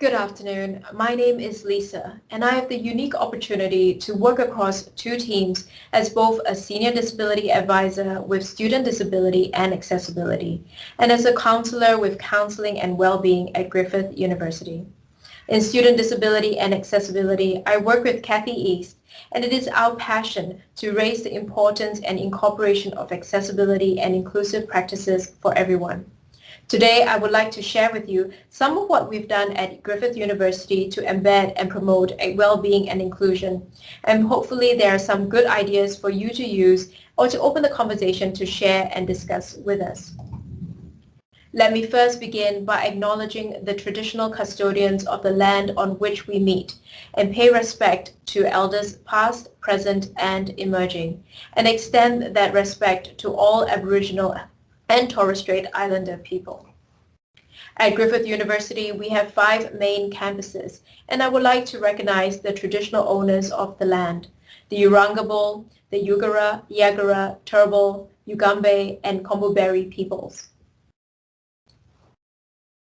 Good afternoon. My name is Lisa, and I have the unique opportunity to work across two teams as both a senior disability advisor with student disability and accessibility, and as a counselor with counseling and well-being at Griffith University. In student disability and accessibility, I work with Kathy East, and it is our passion to raise the importance and incorporation of accessibility and inclusive practices for everyone. Today, I would like to share with you some of what we've done at Griffith University to embed and promote a well-being and inclusion. And hopefully there are some good ideas for you to use or to open the conversation to share and discuss with us. Let me first begin by acknowledging the traditional custodians of the land on which we meet and pay respect to elders past, present, and emerging, and extend that respect to all Aboriginal and Torres Strait Islander people. At Griffith University, we have 5 main campuses, and I would like to recognize the traditional owners of the land, the Yurungabal, the Yugara, Yagara, Turrbal, Yugambeh, and Kombuberri peoples.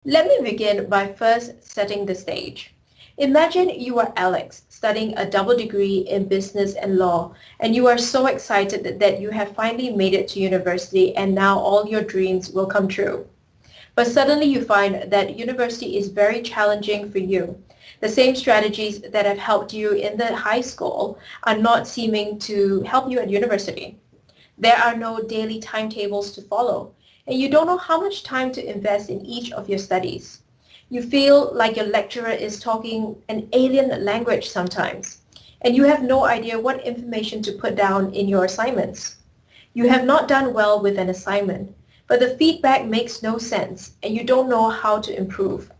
Let me begin by first setting the stage. Imagine you are Alex, studying a double degree in business and law, and you are so excited that you have finally made it to university and now all your dreams will come true. But suddenly you find that university is very challenging for you. The same strategies that have helped you in the high school are not seeming to help you at university. There are no daily timetables to follow, and you don't know how much time to invest in each of your studies. You feel like your lecturer is talking an alien language sometimes, and you have no idea what information to put down in your assignments. You have not done well with an assignment, but the feedback makes no sense, and you don't know how to improve.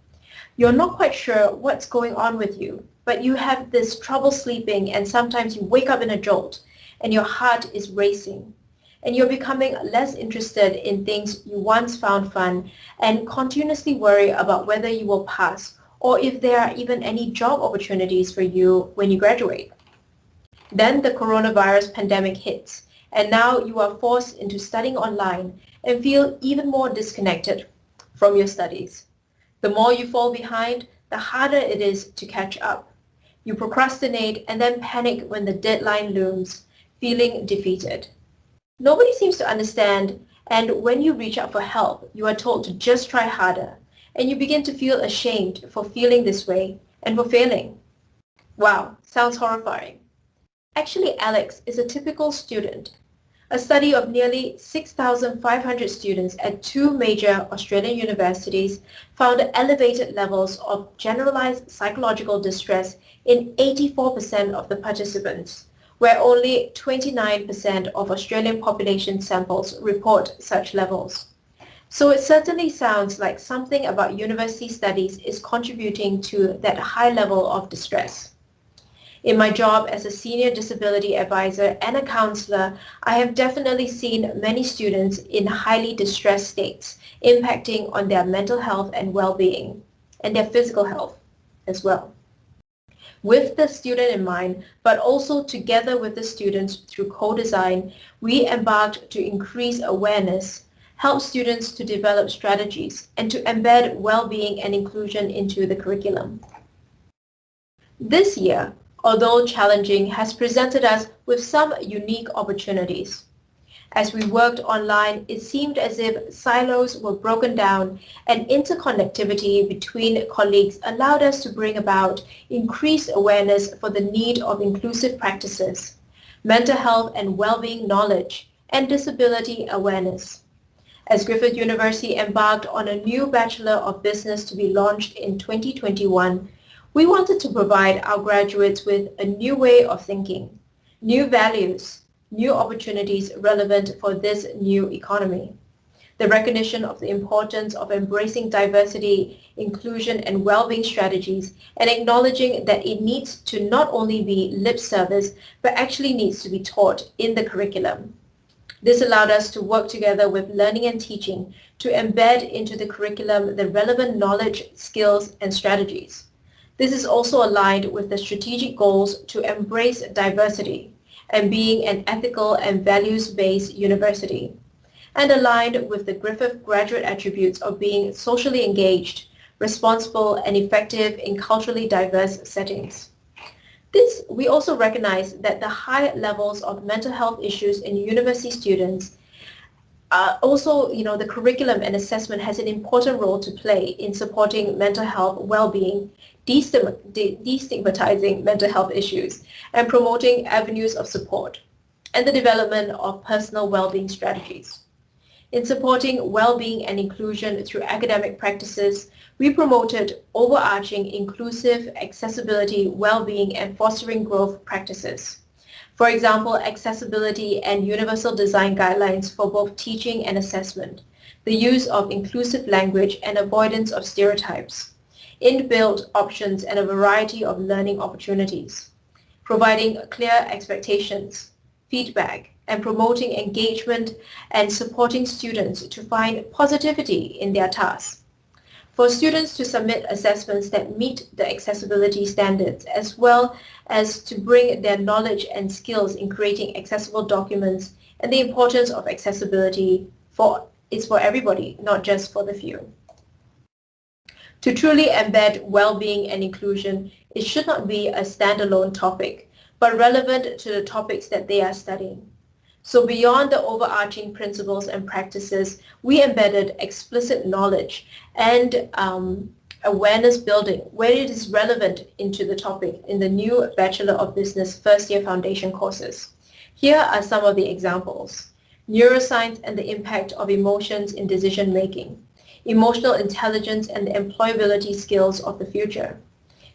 You're not quite sure what's going on with you, but you have this trouble sleeping, and sometimes you wake up in a jolt, and your heart is racing. And you're becoming less interested in things you once found fun and continuously worry about whether you will pass or if there are even any job opportunities for you when you graduate. Then the coronavirus pandemic hits, and now you are forced into studying online and feel even more disconnected from your studies. The more you fall behind, the harder it is to catch up. You procrastinate and then panic when the deadline looms, feeling defeated. Nobody seems to understand, and when you reach out for help, you are told to just try harder, and you begin to feel ashamed for feeling this way and for failing. Wow, sounds horrifying. Actually, Alex is a typical student. A study of nearly 6,500 students at 2 major Australian universities found elevated levels of generalized psychological distress in 84% of the participants, where only 29% of Australian population samples report such levels. So it certainly sounds like something about university studies is contributing to that high level of distress. In my job as a senior disability advisor and a counselor, I have definitely seen many students in highly distressed states, impacting on their mental health and well-being, and their physical health as well. With the student in mind, but also together with the students through co-design, we embarked to increase awareness, help students to develop strategies, and to embed well-being and inclusion into the curriculum. This year, although challenging, has presented us with some unique opportunities. As we worked online, it seemed as if silos were broken down and interconnectivity between colleagues allowed us to bring about increased awareness for the need of inclusive practices, mental health and well-being knowledge, and disability awareness. As Griffith University embarked on a new Bachelor of Business to be launched in 2021, we wanted to provide our graduates with a new way of thinking, new values, new opportunities relevant for this new economy. The recognition of the importance of embracing diversity, inclusion, and well-being strategies, and acknowledging that it needs to not only be lip service, but actually needs to be taught in the curriculum. This allowed us to work together with learning and teaching to embed into the curriculum the relevant knowledge, skills, and strategies. This is also aligned with the strategic goals to embrace diversity and being an ethical and values-based university, and aligned with the Griffith graduate attributes of being socially engaged, responsible, and effective in culturally diverse settings. We also recognize that the high levels of mental health issues in university students also, the curriculum and assessment has an important role to play in supporting mental health well-being, destigmatizing mental health issues, and promoting avenues of support, and the development of personal well-being strategies. In supporting well-being and inclusion through academic practices, we promoted overarching inclusive accessibility, well-being, and fostering growth practices. For example, accessibility and universal design guidelines for both teaching and assessment, the use of inclusive language and avoidance of stereotypes, inbuilt options and a variety of learning opportunities, providing clear expectations, feedback, and promoting engagement and supporting students to find positivity in their tasks. For students to submit assessments that meet the accessibility standards, as well as to bring their knowledge and skills in creating accessible documents, and the importance of accessibility is for everybody, not just for the few. To truly embed well-being and inclusion, it should not be a standalone topic, but relevant to the topics that they are studying. So beyond the overarching principles and practices, we embedded explicit knowledge and awareness building where it is relevant into the topic in the new Bachelor of Business first-year foundation courses. Here are some of the examples. Neuroscience and the impact of emotions in decision-making, emotional intelligence and the employability skills of the future,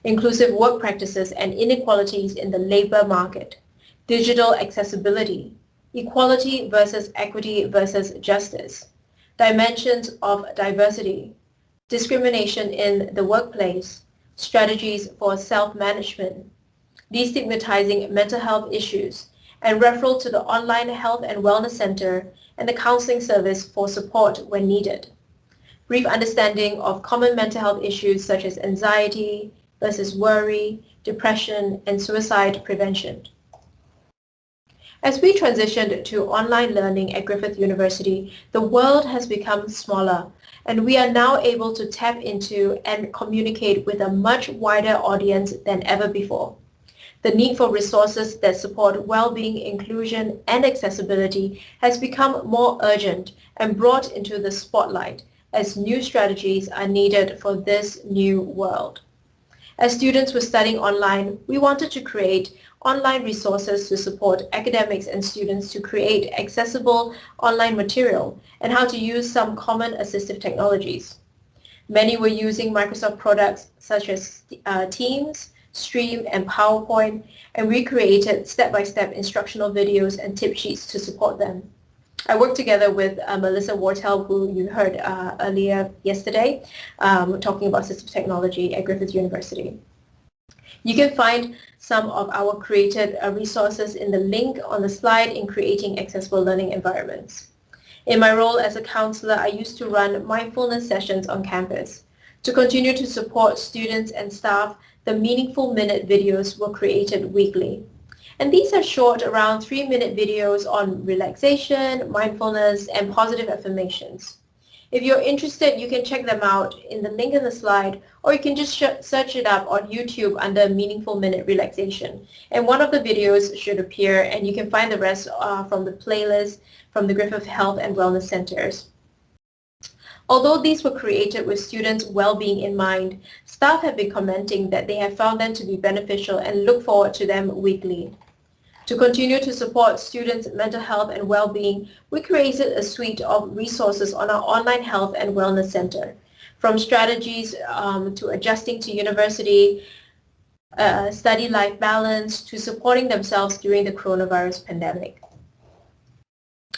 inclusive work practices and inequalities in the labor market, digital accessibility, equality versus equity versus justice, dimensions of diversity, discrimination in the workplace, strategies for self-management, destigmatizing mental health issues, and referral to the online health and wellness center and the counseling service for support when needed. Brief understanding of common mental health issues such as anxiety versus worry, depression, and suicide prevention. As we transitioned to online learning at Griffith University, the world has become smaller, and we are now able to tap into and communicate with a much wider audience than ever before. The need for resources that support well-being, inclusion, and accessibility has become more urgent and brought into the spotlight as new strategies are needed for this new world. As students were studying online, we wanted to create online resources to support academics and students to create accessible online material and how to use some common assistive technologies. Many were using Microsoft products such as Teams, Stream, and PowerPoint, and we created step-by-step instructional videos and tip sheets to support them. I worked together with Melissa Wartell, who you heard earlier yesterday, talking about assistive technology at Griffith University. You can find some of our created resources in the link on the slide in creating accessible learning environments. In my role as a counselor, I used to run mindfulness sessions on campus. To continue to support students and staff, the Meaningful Minute videos were created weekly. And these are short, around 3-minute videos on relaxation, mindfulness, and positive affirmations. If you're interested, you can check them out in the link in the slide, or you can just search it up on YouTube under Meaningful Minute Relaxation. And one of the videos should appear, and you can find the rest from the playlist from the Griffith Health and Wellness Centers. Although these were created with students' well-being in mind, staff have been commenting that they have found them to be beneficial and look forward to them weekly. To continue to support students' mental health and well-being, we created a suite of resources on our online health and wellness center, from strategies to adjusting to university, study life balance, to supporting themselves during the coronavirus pandemic.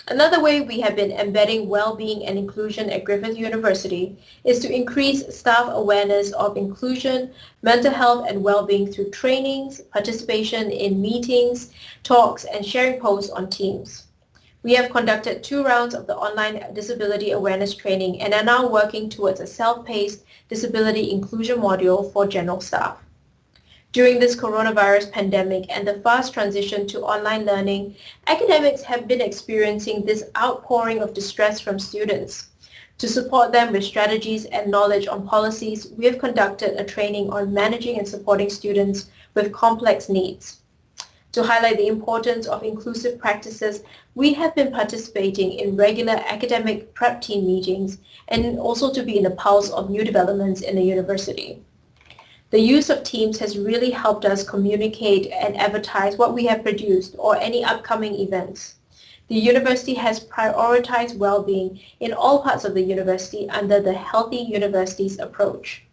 Another way we have been embedding well-being and inclusion at Griffith University is to increase staff awareness of inclusion, mental health, and well-being through trainings, participation in meetings, talks, and sharing posts on Teams. We have conducted 2 rounds of the online disability awareness training and are now working towards a self-paced disability inclusion module for general staff. During this coronavirus pandemic and the fast transition to online learning, academics have been experiencing this outpouring of distress from students. To support them with strategies and knowledge on policies, we have conducted a training on managing and supporting students with complex needs. To highlight the importance of inclusive practices, we have been participating in regular academic prep team meetings and also to be in the pulse of new developments in the university. The use of Teams has really helped us communicate and advertise what we have produced or any upcoming events. The university has prioritized well-being in all parts of the university under the Healthy Universities approach.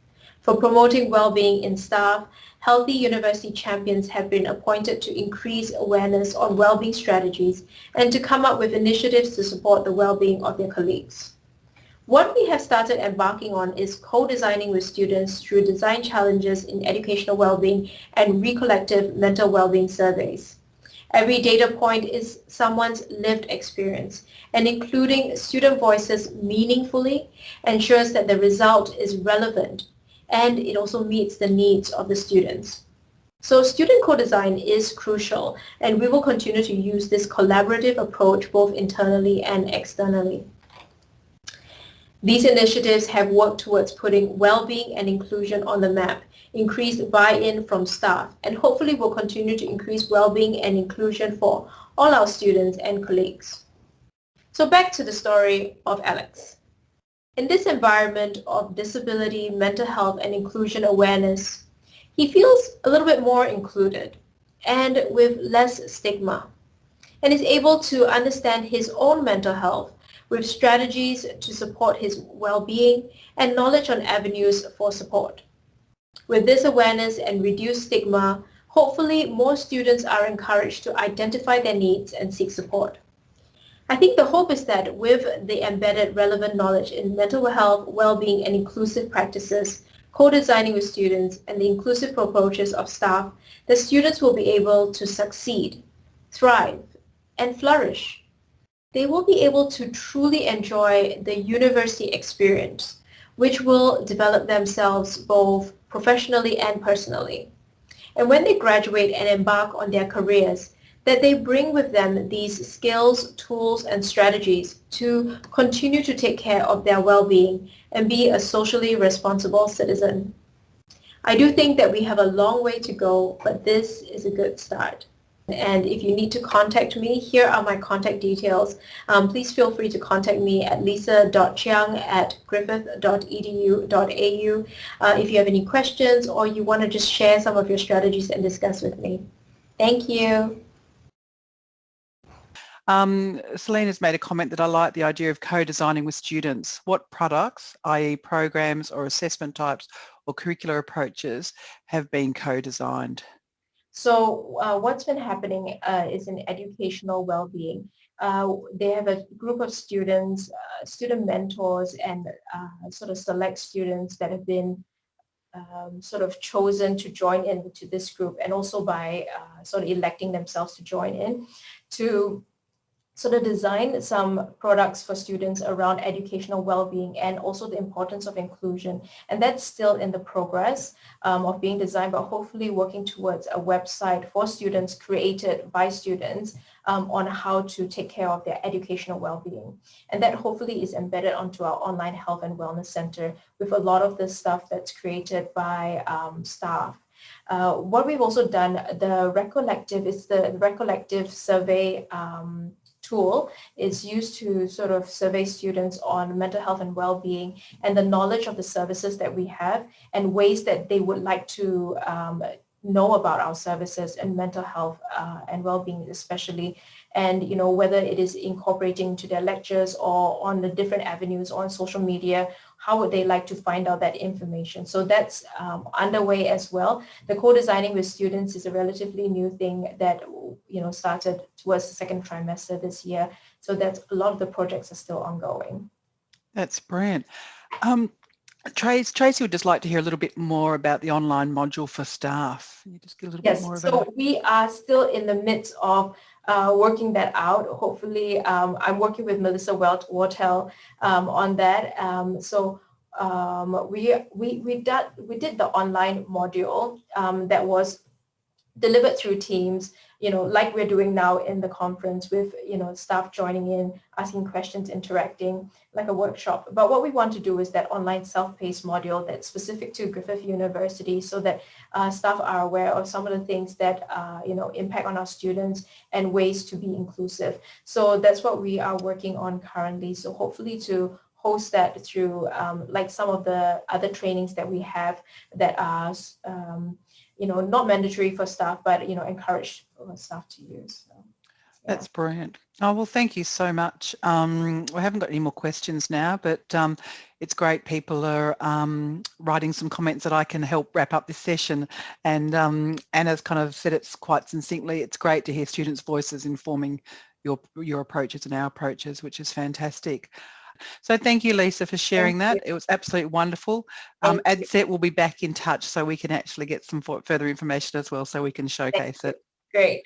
For promoting well-being in staff, Healthy University champions have been appointed to increase awareness on well-being strategies and to come up with initiatives to support the well-being of their colleagues. What we have started embarking on is co-designing with students through design challenges in educational well-being and recollective mental well-being surveys. Every data point is someone's lived experience, and including student voices meaningfully ensures that the result is relevant and it also meets the needs of the students. So student co-design is crucial, and we will continue to use this collaborative approach both internally and externally. These initiatives have worked towards putting well-being and inclusion on the map, increased buy-in from staff, and hopefully will continue to increase well-being and inclusion for all our students and colleagues. So back to the story of Alex. In this environment of disability, mental health, and inclusion awareness, he feels a little bit more included and with less stigma, and is able to understand his own mental health with strategies to support his well-being and knowledge on avenues for support. With this awareness and reduced stigma, hopefully more students are encouraged to identify their needs and seek support. I think the hope is that with the embedded relevant knowledge in mental health, well-being, and inclusive practices, co-designing with students, and the inclusive approaches of staff, the students will be able to succeed, thrive, and flourish. They will be able to truly enjoy the university experience, which will develop themselves both professionally and personally. And when they graduate and embark on their careers, that they bring with them these skills, tools, and strategies to continue to take care of their well-being and be a socially responsible citizen. I do think that we have a long way to go, but this is a good start. And if you need to contact me, here are my contact details. Please feel free to contact me at lisa.chiang@griffith.edu.au if you have any questions or you want to just share some of your strategies and discuss with me. Thank you. Celine has made a comment that I like the idea of co-designing with students. What products, i.e. programs or assessment types or curricular approaches have been co-designed? So what's been happening is in educational well-being. They have a group of students, student mentors, and sort of select students that have been sort of chosen to join into this group, and also by sort of electing themselves to join in to sort of design some products for students around educational well-being and also the importance of inclusion. And that's still in the progress of being designed, but hopefully working towards a website for students created by students on how to take care of their educational well-being. And that hopefully is embedded onto our online health and wellness center with a lot of the stuff that's created by staff. What we've also done, the Recollective is the Recollective survey tool is used to sort of survey students on mental health and well-being and the knowledge of the services that we have and ways that they would like to know about our services and mental health and well-being especially, and you know whether it is incorporating into their lectures or on the different avenues on social media, how would they like to find out that information. So that's underway as well. The co-designing with students is a relatively new thing that started towards the second trimester this year. So that's a lot of the projects are still ongoing. That's brilliant. Tracy would just like to hear a little bit more about the online module for staff. Can you just get a little bit more about it? So we are still in the midst of working that out. Hopefully, I'm working with Melissa Wartell on that. We did the online module that was delivered through Teams, like we're doing now in the conference with, staff joining in, asking questions, interacting, like a workshop. But what we want to do is that online self-paced module that's specific to Griffith University, so that staff are aware of some of the things that, impact on our students and ways to be inclusive. So that's what we are working on currently. So hopefully to host that through like some of the other trainings that we have that are not mandatory for staff, but encourage staff to use. So, yeah. That's brilliant. Oh, well, thank you so much. We haven't got any more questions now, but it's great people are writing some comments that I can help wrap up this session. And Anna's kind of said it's quite succinctly, it's great to hear students' voices informing your approaches and our approaches, which is fantastic. So thank you, Lisa, for sharing that. It was absolutely wonderful. AdSet will be back in touch so we can actually get some further information as well, so we can showcase it. Great.